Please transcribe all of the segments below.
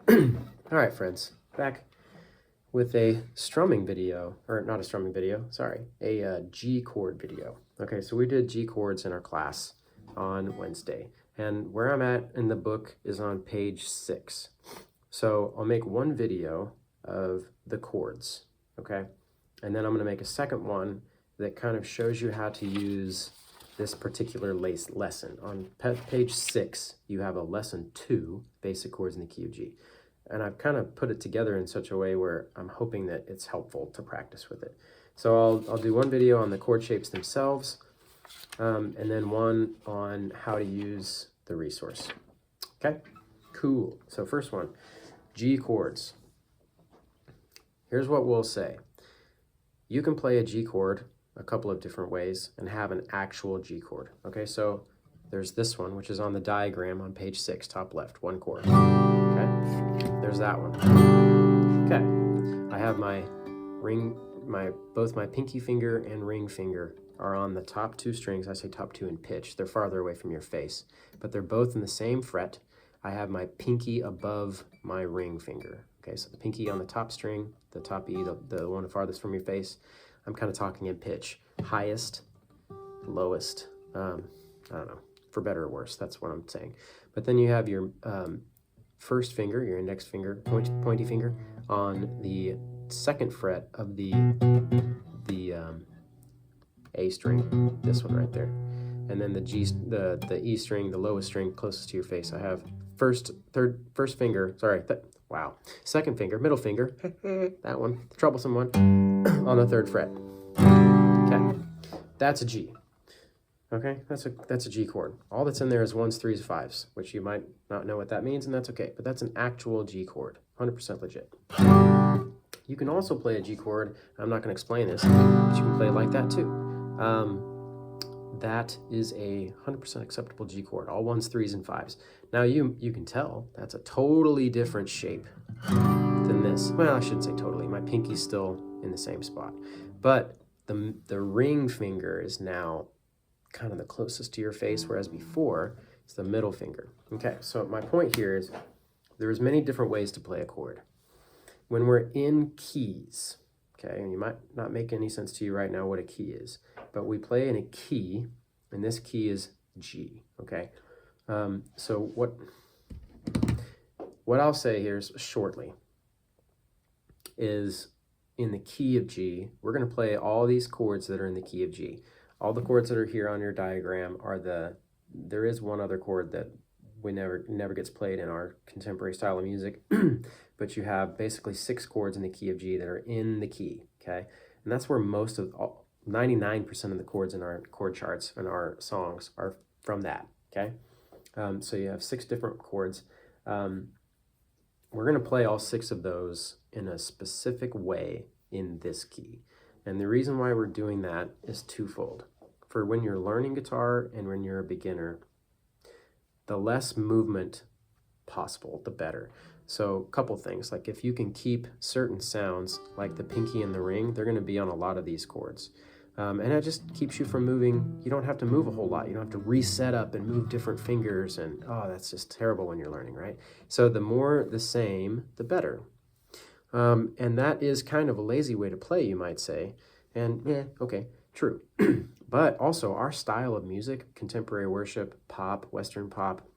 All right, friends, back with a strumming video, or not a strumming video, sorry, a G chord video. Okay, so we did G chords in our class on Wednesday, and where I'm at in the book is on page 6. So I'll make one video of the chords, okay? And then I'm gonna make a second one that kind of shows you how to use this particular lesson. On page 6, you have a lesson 2, basic chords in the key of G. And I've kind of put it together in such a way where I'm hoping that it's helpful to practice with it. So I'll do one video on the chord shapes themselves, and then one on how to use the resource. Okay, cool. So first one, G chords. Here's what we'll say. You can play a G chord a couple of different ways and have an actual G chord. Okay, so there's this one, which is on the diagram on page 6, top left, one chord. Okay, there's that one. Okay, I have my ring, both my pinky finger and ring finger are on the top 2 strings. I say top 2 in pitch. They're farther away from your face, but they're both in the same fret. I have my pinky above my ring finger. Okay, so the pinky on the top string, the top E, the one farthest from your face. I'm kind of talking in pitch. Highest, lowest, I don't know, for better or worse, that's what I'm saying. But then you have your first finger, your index finger, pointy finger, on the 2nd fret of the A string, this one right there. And then the E string, the lowest string closest to your face. I have first finger, second finger, middle finger, that one, the troublesome one, on the 3rd fret. Okay, that's a G. Okay, that's a G chord. All that's in there is 1s, 3s, 5s, which you might not know what that means, and that's okay, but that's an actual G chord, 100% legit. You can also play a G chord, I'm not going to explain this, but you can play it like that too. That is a 100% acceptable G chord, all 1s, 3s, and 5s. Now you can tell that's a totally different shape than this. Well, I shouldn't say totally, my pinky's still in the same spot, but the ring finger is now kind of the closest to your face, whereas before it's the middle finger. Okay, so my point here is there's many different ways to play a chord. When we're in keys, okay, and you might not make any sense to you right now what a key is, but we play in a key, and this key is G, okay? So what I'll say here shortly is in the key of G, we're gonna play all these chords that are in the key of G. All the chords that are here on your diagram are there is one other chord that never gets played in our contemporary style of music, but you have basically 6 chords in the key of G that are in the key, okay? And that's where 99% of the chords in our chord charts and our songs are from that, okay? So you have 6 different chords. We're gonna play all 6 of those in a specific way in this key. And the reason why we're doing that is twofold. For when you're learning guitar and when you're a beginner, the less movement possible, the better. So a couple things, like if you can keep certain sounds, like the pinky and the ring, they're gonna be on a lot of these chords. And it just keeps you from moving. You don't have to move a whole lot. You don't have to reset up and move different fingers, and oh, that's just terrible when you're learning, right? So the more the same, the better. And that is kind of a lazy way to play, you might say. And yeah, okay, true. But also our style of music, contemporary worship, pop, Western pop,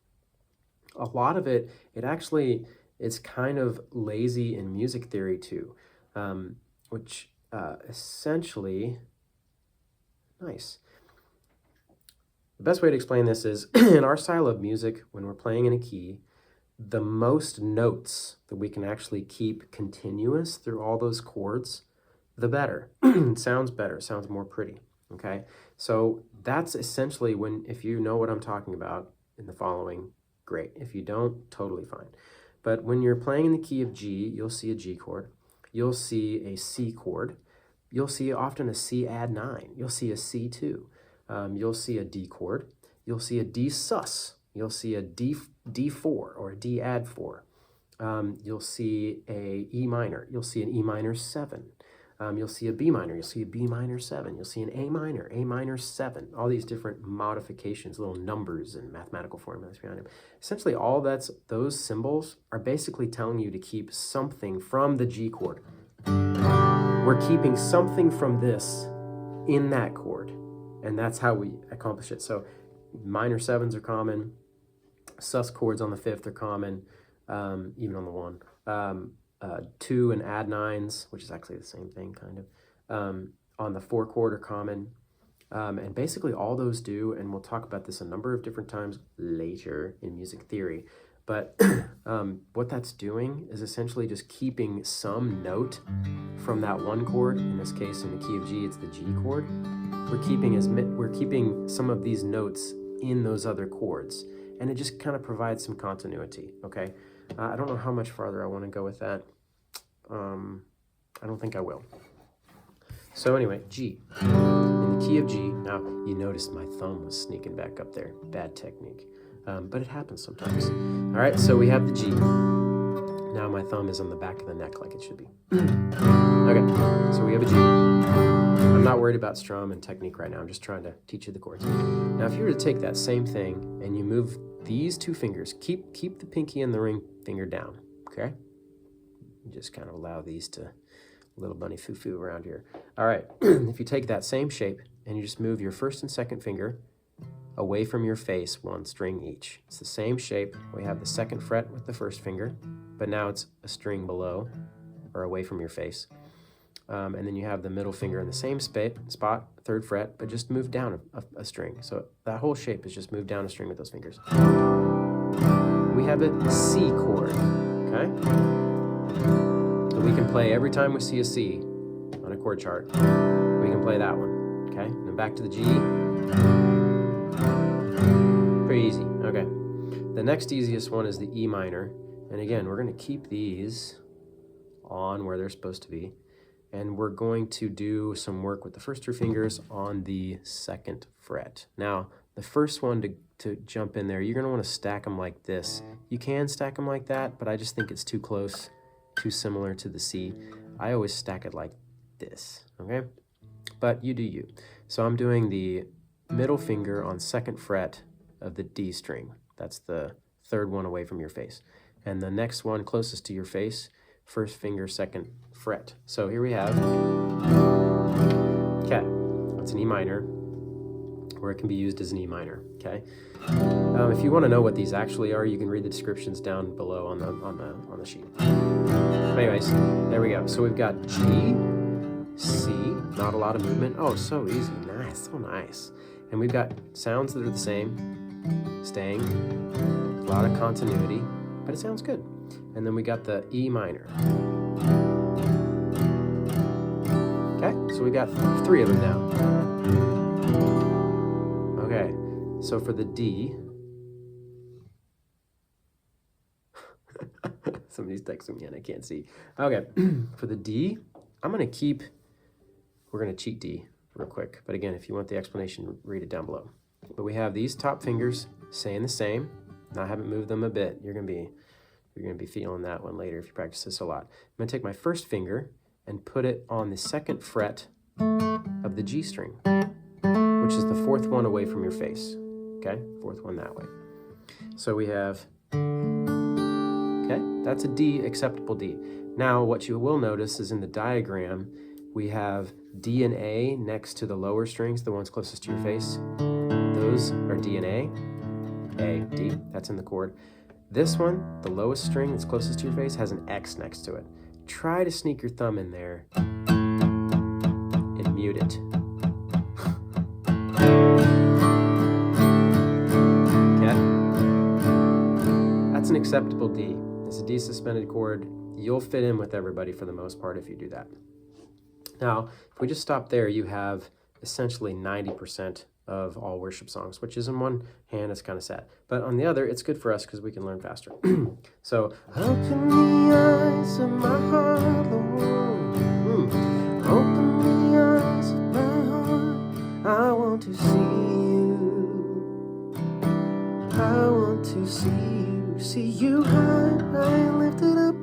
a lot of it actually, it's kind of lazy in music theory too, which essentially, nice. The best way to explain this is in our style of music, when we're playing in a key, the most notes that we can actually keep continuous through all those chords, the better. It sounds better, sounds more pretty, okay? So that's essentially if you know what I'm talking about in the following, great. If you don't, totally fine. But when you're playing in the key of G, you'll see a G chord, you'll see a C chord, you'll see often a C add 9, you'll see a C2, you'll see a D chord, you'll see a D sus, you'll see a D4 or a D add 4. You'll see a E minor. You'll see an E minor 7. You'll see a B minor, you'll see a B minor 7, you'll see an A minor 7, all these different modifications, little numbers and mathematical formulas behind them. Essentially, those symbols are basically telling you to keep something from the G chord. We're keeping something from this in that chord, and that's how we accomplish it. So minor 7s are common, sus chords on the 5th are common, even on the 1. 2 and add 9s, which is actually the same thing, kind of, on the 4 chord are common. And basically all those do, and we'll talk about this a number of different times later in music theory, but what that's doing is essentially just keeping some note from that one chord. In this case, in the key of G, it's the G chord. We're keeping some of these notes in those other chords, and it just kind of provides some continuity, okay? I don't know how much farther I want to go with that. I don't think I will. So anyway, G. In the key of G, now you noticed my thumb was sneaking back up there. Bad technique. But it happens sometimes. All right, so we have the G. Now my thumb is on the back of the neck like it should be. Okay, so we have a G. I'm not worried about strum and technique right now. I'm just trying to teach you the chords. Now, if you were to take that same thing and you move these 2 fingers, keep the pinky and the ring finger down, okay? Just kind of allow these to little bunny foo-foo around here. All right, if you take that same shape and you just move your 1st and 2nd finger away from your face, 1 string each. It's the same shape. We have the 2nd fret with the 1st finger, but now it's a string below or away from your face. And then you have the middle finger in the same spot, 3rd fret, but just move down a string. So that whole shape is just move down a string with those fingers. We have a C chord, okay? So we can play every time we see a C on a chord chart. We can play that one, okay? And then back to the G. Pretty easy, okay. The next easiest one is the E minor. And again, we're gonna keep these on where they're supposed to be. And we're going to do some work with the first 2 fingers on the 2nd fret. Now, the first one to jump in there, you're gonna wanna stack them like this. You can stack them like that, but I just think it's too close, too similar to the C. I always stack it like this, okay? But you do you. So I'm doing the middle finger on 2nd fret of the D string. That's the 3rd one away from your face. And the next one closest to your face, 1st finger, 2nd fret. So here we have, okay, that's an E minor, or it can be used as an E minor, okay? If you want to know what these actually are, you can read the descriptions down below on the sheet. Anyways, there we go. So we've got G, C, not a lot of movement. Oh, so easy, nice, so nice. And we've got sounds that are the same, staying, a lot of continuity, but it sounds good. And then we got the E minor. Okay, so we got 3 of them now. Okay, so for the D, somebody's texting me and I can't see. Okay, for the D, we're gonna cheat D real quick. But again, if you want the explanation, read it down below. But we have these top fingers saying the same. Now I haven't moved them a bit. You're gonna be feeling that one later if you practice this a lot. I'm gonna take my 1st finger and put it on the 2nd fret of the G string, which is the 4th one away from your face, okay? 4th one that way. So we have, okay, that's a D, acceptable D. Now what you will notice is in the diagram, we have D and A next to the lower strings, the ones closest to your face. Those are D and A, D, that's in the chord. This one, the lowest string that's closest to your face, has an X next to it. Try to sneak your thumb in there and mute it. Okay? That's an acceptable D. It's a D suspended chord. You'll fit in with everybody for the most part if you do that. Now, if we just stop there, you have essentially 90% of all worship songs, which is in one hand, it's kind of sad. But on the other, it's good for us because we can learn faster. So, open the eyes of my heart, Lord. Open the eyes of my heart. I want to see you. I want to see you high and lifted up,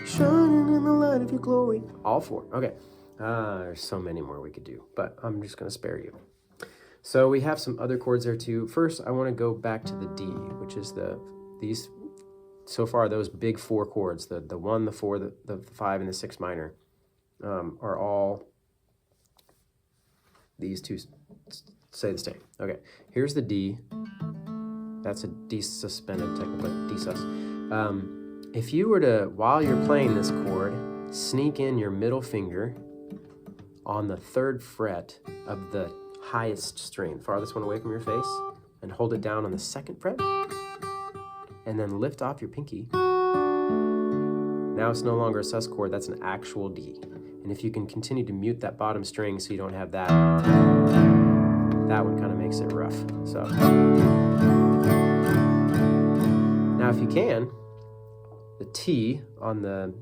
shining in the light of your glory. All 4. Okay. There's so many more we could do, but I'm just going to spare you. So we have some other chords there too. First, I want to go back to the D, which is these, so far, those big 4 chords, the 1, the 4, the 5, and the 6 minor, are all these two say the same. Okay, here's the D. That's a D suspended, technically, D sus. If you were to, while you're playing this chord, sneak in your middle finger on the 3rd fret of the highest string, farthest one away from your face, and hold it down on the 2nd fret, and then lift off your pinky. Now it's no longer a sus chord, that's an actual D. And if you can continue to mute that bottom string so you don't have that, that one kind of makes it rough. So now if you can, the T on the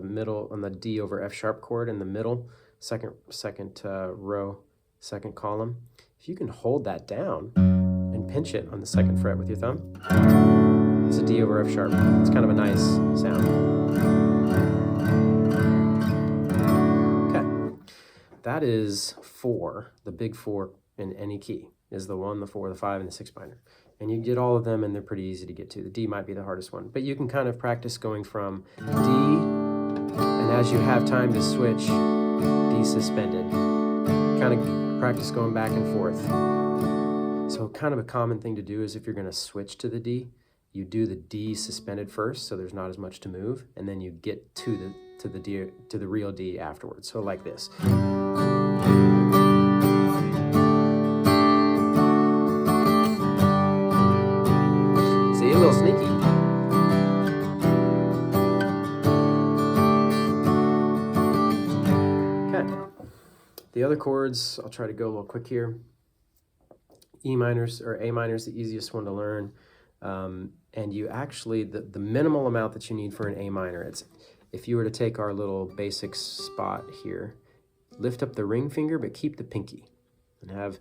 middle, on the D over F sharp chord in the middle, second row, 2nd column, if you can hold that down and pinch it on the 2nd fret with your thumb, it's a D over F sharp. It's kind of a nice sound. Okay, that is 4, the big 4 in any key, is the 1, the 4, the 5, and the 6 minor. And you get all of them, and they're pretty easy to get to. The D might be the hardest one, but you can kind of practice going from D, and as you have time to switch, D suspended. Kind of practice going back and forth. So kind of a common thing to do is if you're going to switch to the D, you do the D suspended first, so there's not as much to move, and then you get to the real D afterwards. So like this. See, a little sneaky. Okay. The other chords, I'll try to go a little quick here. E minors or A minor is the easiest one to learn. And you actually, the minimal amount that you need for an A minor, it's, if you were to take our little basic spot here, lift up the ring finger, but keep the pinky, and have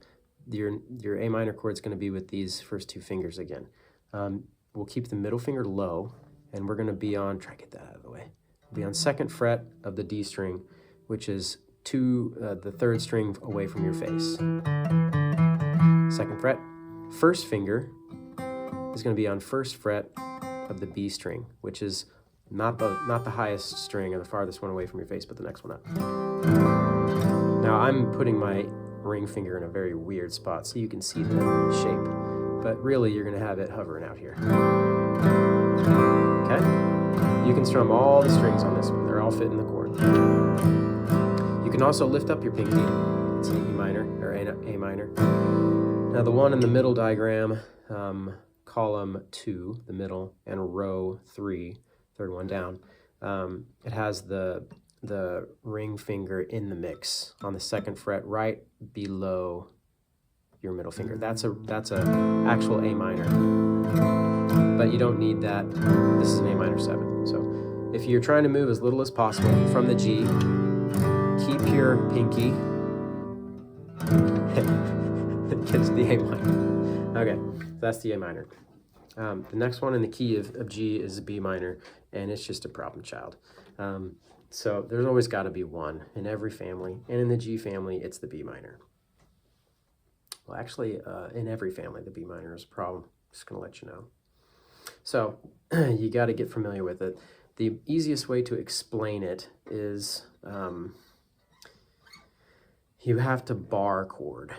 your A minor chord is going to be with these first 2 fingers again. We'll keep the middle finger low, and we're going to be on, try to get that out of the way, be on 2nd fret of the D string, which is the 3rd string away from your face. 2nd fret. 1st finger is going to be on 1st fret of the B string, which is not the highest string or the farthest one away from your face, but the next one up. Now I'm putting my ring finger in a very weird spot so you can see the shape, but really you're going to have it hovering out here. Okay? You can strum all the strings on this one. They're all fitting the chord. You can also lift up your pinky. It's an E minor or A minor. Now the one in the middle diagram, column 2, the middle, and row 3, 3rd one down, it has the ring finger in the mix on the 2nd fret right below your middle finger. That's a actual A minor, but you don't need that. This is an A minor 7. So if you're trying to move as little as possible from the G, keep your pinky. Gets the A minor. Okay, so that's the A minor. The next one in the key of G is a B minor, and it's just a problem child. So there's always got to be one in every family, and in the G family, it's the B minor. Well, actually, in every family, the B minor is a problem. Just going to let you know. So you got to get familiar with it. The easiest way to explain it is you have to bar chord.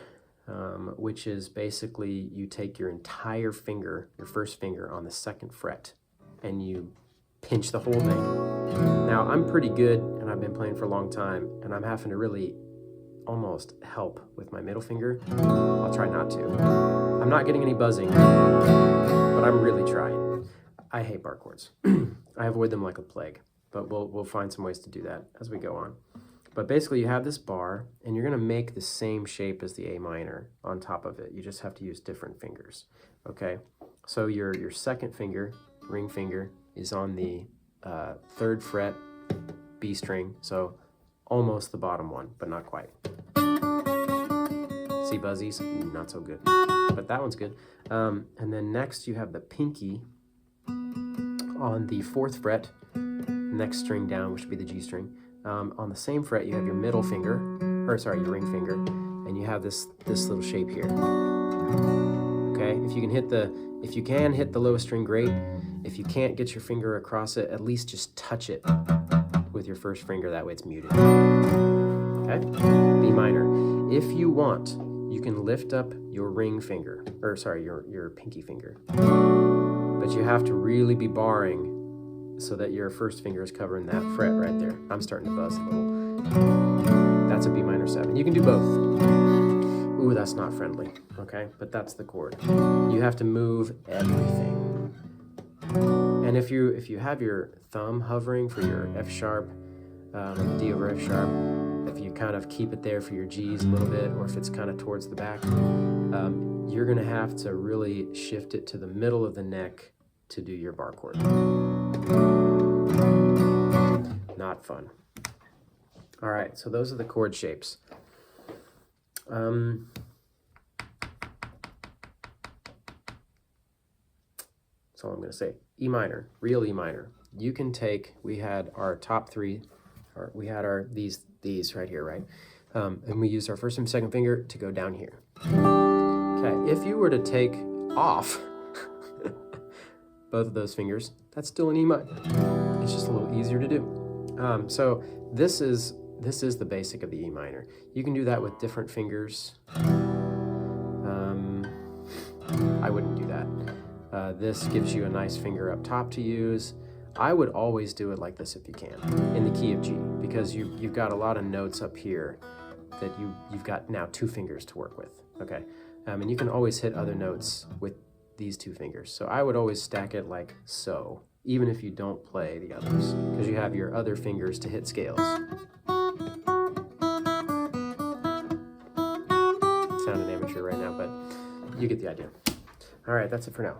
Which is basically you take your entire finger, your 1st finger on the 2nd fret, and you pinch the whole thing. Now, I'm pretty good, and I've been playing for a long time, and I'm having to really almost help with my middle finger. I'll try not to. I'm not getting any buzzing, but I'm really trying. I hate bar chords. I avoid them like a plague, but we'll find some ways to do that as we go on. But basically you have this bar, and you're going to make the same shape as the A minor on top of it. You just have to use different fingers, okay? So your 2nd finger, ring finger, is on the 3rd fret B string, so almost the bottom one, but not quite. See buzzies? Not so good, but that one's good. And then next you have the pinky on the 4th fret, next string down, which would be the G string. On the same fret, you have your middle finger, or sorry, your ring finger, and you have this little shape here. Okay, if you can hit the lowest string, great. If you can't get your finger across it, at least just touch it with your first finger. That way it's muted. Okay, B minor. If you want, you can lift up your ring finger, or sorry, your pinky finger. But you have to really be barring so that your first finger is covering that fret right there. I'm starting to buzz a little. That's a B minor 7. You can do both. Ooh, that's not friendly, okay? But that's the chord. You have to move everything. And if you have your thumb hovering for your F sharp, D over F sharp, if you kind of keep it there for your G's a little bit, or if it's kind of towards the back, you're gonna have to really shift it to the middle of the neck to do your bar chord. Not fun. All right, so those are the chord shapes. That's all I'm gonna say. E minor, real E minor. You can take, we had our top three, or we had our these right here, right? And we used our first and second finger to go down here. Okay, if you were to take off both of those fingers, that's still an E minor. It's just a little easier to do. So this is the basic of the E minor. You can do that with different fingers. I wouldn't do that. This gives you a nice finger up top to use. I would always do it like this if you can, in the key of G, because you've got a lot of notes up here that you've got now 2 fingers to work with, okay? And you can always hit other notes with these 2 fingers. So I would always stack it like so, even if you don't play the others, because you have your other fingers to hit scales. Sound an amateur right now, but you get the idea. All right, that's it for now.